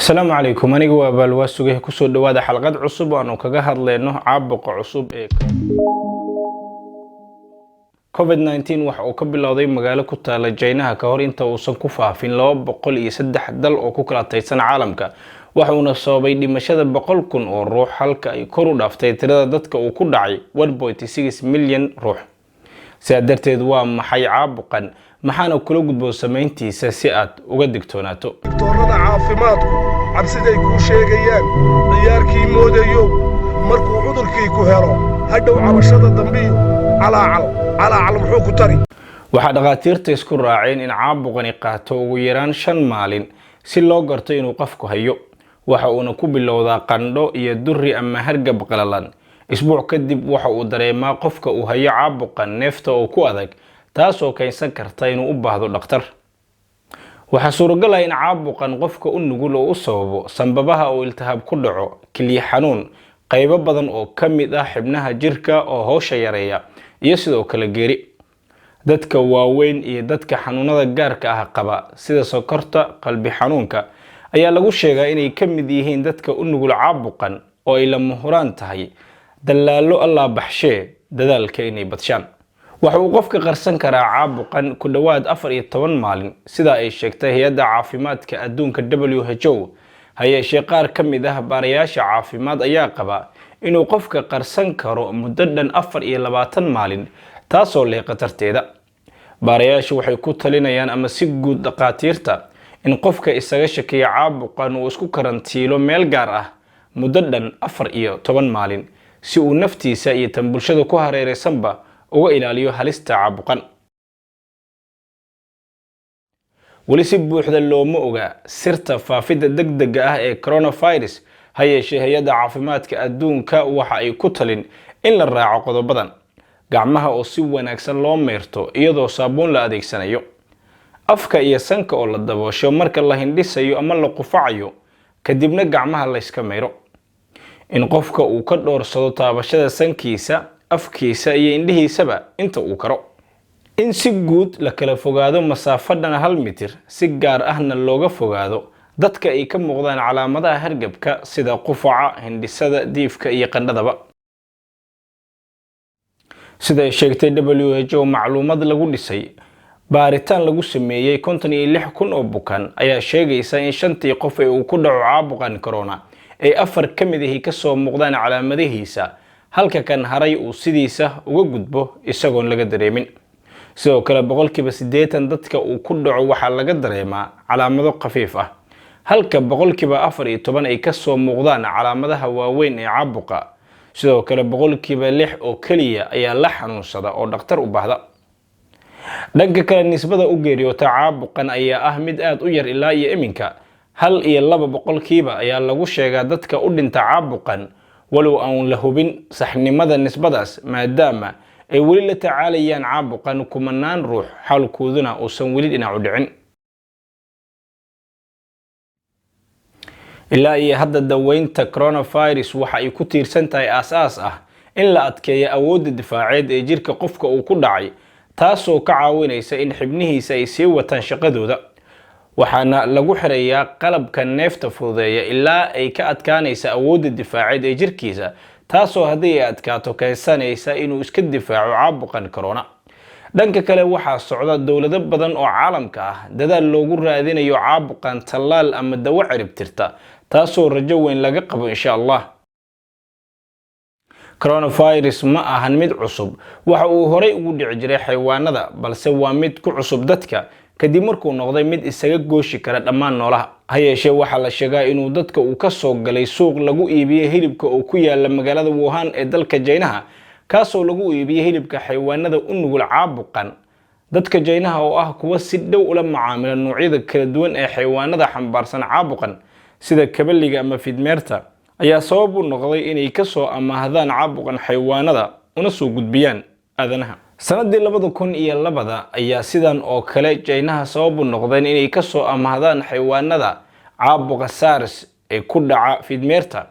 السلام عليكم أنا جوا بالواسوجه كسر دوادة حلقات عصب وأنا كجهد لأنه عابق عصب COVID-19 waxa uu ka bilowday magaalo ku taala Jaynaha ka hor inta uusan ku faafin 203 dal oo ku kala taysan caalamka waxa uu sababay dhimashada 100,000 oo ruux halka ay kor u dhaaftay tirada dadka uu ku dhacay 1.6 milyan ruux sidaa darteed waa maxay caabuqan maxaana kula gudbo sameyntiisa si aad uga digtoonaato doctorada caafimaadku cabsiday ku sheegayaan ciyaarkii moodayo markuu cudurkii ku helo hadhow cabashada dambiyo calaacal muxuu ku tari waxa dhaqaatiirta isku raaceen in caabuqani qaato ugu yaraan 5 maalin si loo garto inuu qofku hayo waxa uu ku bilowdaa qandho iyo durri ama hargab qalalan isbuuc kadib waxa uu dareemaa qofka uu hayo caabuqan neefta oo ku adag taasoo keensan karta inuu u baahdo dhakhtar waxa suuragal ah in caabuqan qofka u nugul oo u sababo sanbabaha oo iltihaab ku dhaco kaliya xanuun qaybo badan oo kamid ah xibnaha jirka oo hawsha yareeya iyo sidoo kale geeri dadka waaweyn iyo dadka xanuunada gaarka ah qaba sida sokorta qalbi xanuunka ayaa lagu sheegaa inay kamid yihiin dadka u nugul caabuqan oo ay lama huraan tahay dalaalo Allah baxshee dadaalka inay badshaan waxa uu qofka qarsan karaa caabuqan ku dhawaad 14 maalin sida ay sheegtay hay'adda caafimaadka adduunka WHO hayeeshee qaar kamid ah baarayaasha caafimaad ayaa qaba inuu qofka qarsan karo muddo dhan 24 maalin taasoo leh qatarteeda baarayaashu waxay ku talinayaan ama si guud dhaqaatiirta in qofka isaga shakiya caabuqan uu isku karantiilo meel gaar ah muddo dhan 14 maalin si uu naftiisa iyo tan bulshada ku hareeraysanba uga ilaaliyo halista caabuqan wali si buuxda looma oga sirta faafida degdega ah ee coronavirus hayeeshee hay'adda caafimaadka adduunka waxa ay ku talin in la raaco qodobadan gacmaha oo si wanaagsan loo meerto iyadoo saabuun la adeegsanayo afka iyo sanka oo la daboosho marka la hindhisayo ama la qufacayo kadibna gacmaha la iska meero in qofka uu ka dhoorsado taabashada sankiisa afkiisa iyo indhihiisaba inta uu karo in si guud la kala fogaado masaafadan 1 mitir si gaar ahna looga fogaado dadka ay ka muuqdaan calaamadaha hargabka sida qufaca hindhisada diifka iyo qandhadaba sida ay sheegtay WHO macluumad lagu dhisay baaritaan lagu sameeyay 56,000 oo bukaan ayaa sheegaysa in 5 qof ay uu ku dhaco caabuqan corona ay 4 kamid ah ka soo muuqdaan calaamadihiisa halka kan haray uu sidiisa uga gudbo isagoon laga dareemin sidoo kale 80% dadka uu ku dhaco waxa laga dareemaa calaamado khafiif ah halka 14% ay ka soo muuqdaan calaamadaha waaweyn ee caabuqa sidoo kale 6% oo kaliya ayaa la xanuunsada oo dhakhtar u baahda dhanka kale nisbada u geeriyoota caabuqan ayaa ah mid aad u yar ilaa iyo iminka 1 iyo 2% ayaa lagu sheegaa dadka u dhinta caabuqan walow aan la hubin saxnimada nisbadaas maadaama ay wali la tacaalayaan caabuqan kumanaan ruux xalkooduna uusan wali dhinac u dhicin ilaa iyo hadda daweynta coronavirus waxa ay ku tiirsan tahay asaas ah in la adkeeyo awoodda difaaceed ee jirka qofka uu ku dhacay taasoo ka caawinaysa in xibnihiisa ay sii wataan shaqadooda waxaana lagu xirayaa qalabka neefta fududeeya ilaa ay ka adkaanaysa awoodda difaaceed ee jirkiisa taasoo haddii ay adkaato keensanaysa inuu iska difaaco caabuqan corona dhanka kale waxaa socda dowlado badan oo caalamka ah dadaal loogu raadinayo caabuqan tallaal ama dawo ciribtirta taasoo rajo weyn laga qabo insha Allah coronavirus ma ahan mid cusub waxa uu horey ugu dhici jiray xayawaanada balse waa mid ku cusub dadka kadib markuu noqday mid isaga gooshi kara dhammaan noolaha hayeeshee waxa la sheegaa inuu dadka uu ka soo galay suuq lagu iibiyo hilibka oo ku yaala magaalada Wuhan ee dalka Jaynaha kaasoo lagu iibiyo hilibka xayawaanada u nugul caabuqan dadka Jaynaha oo ah kuwa si dhow ula macaamila noocyada kala duwan ee xayawaanada xambaarsan caabuqan sida kabaliga ama fidmeerta ayaa sabab u noqday inay ka soo amaahdaan caabuqan xayawaanada una soo gudbiyaan aadanaha sanadii 2002 ayaa sidan oo kale Jaynaha sabab u noqdeen inay ka soo amaahdaan xayawaanada caabuqa SARS ee ku dhaca fidmeerta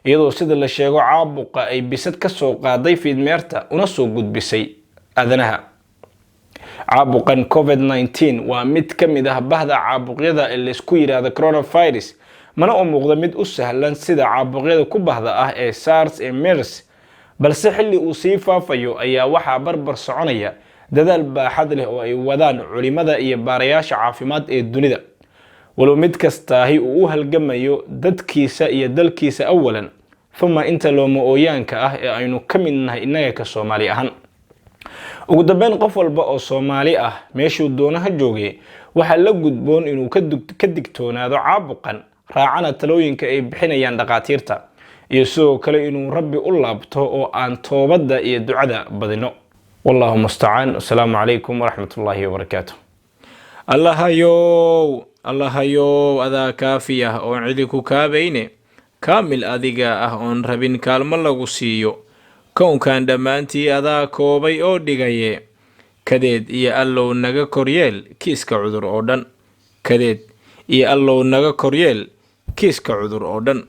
iyadoo sida la sheego caabuqa ay bisad ka soo qaaday fidmeerta una soo gudbisay aadanaha caabuqan COVID-19 waa mid kamid ah bahda caabuqyada ee la isku yiraahdo coronavirus mana u muuqda mid u sahlan sida caabuqyada ku bahda ah ee SARS ee MERS, balse xilli uu sii faafayo ayaa waxaa barbar soconaya dadaal baaxad leh oo ay wadaan culimada iyo baarayaasha caafimaad ee dunida. walow mid kastaahi uu u halgamayo dadkiisa iyo dalkiisa awalan, thumma inta looma ooyaanka ah ee aynu ka mid nahay innaga ka Soomaali ahaan. ugu dambeyn, qof walba oo Soomaali ah meeshuu doonaha joogay waxaa la gudboon inuu ka digtoonaado caabuqan, raacana talooyinka ay bixinayaan dhaqaatiirta, iyo sidoo kale inuu Rabbi u laabto oo aan toobada iyo ducada badino. wallahu musta'an. Assalaamu alaykum warahmatullahi wabarakatuh. allahayow adaa kaafiya oon cidi ku kaabayne, kaamil adiga ah oon rabin kaalmo lagu siiyo, kownkan dhammaantii adaa koobay oo dhigaye, kadeed iyo allow naga koryeel kiiska cudur oo dhan.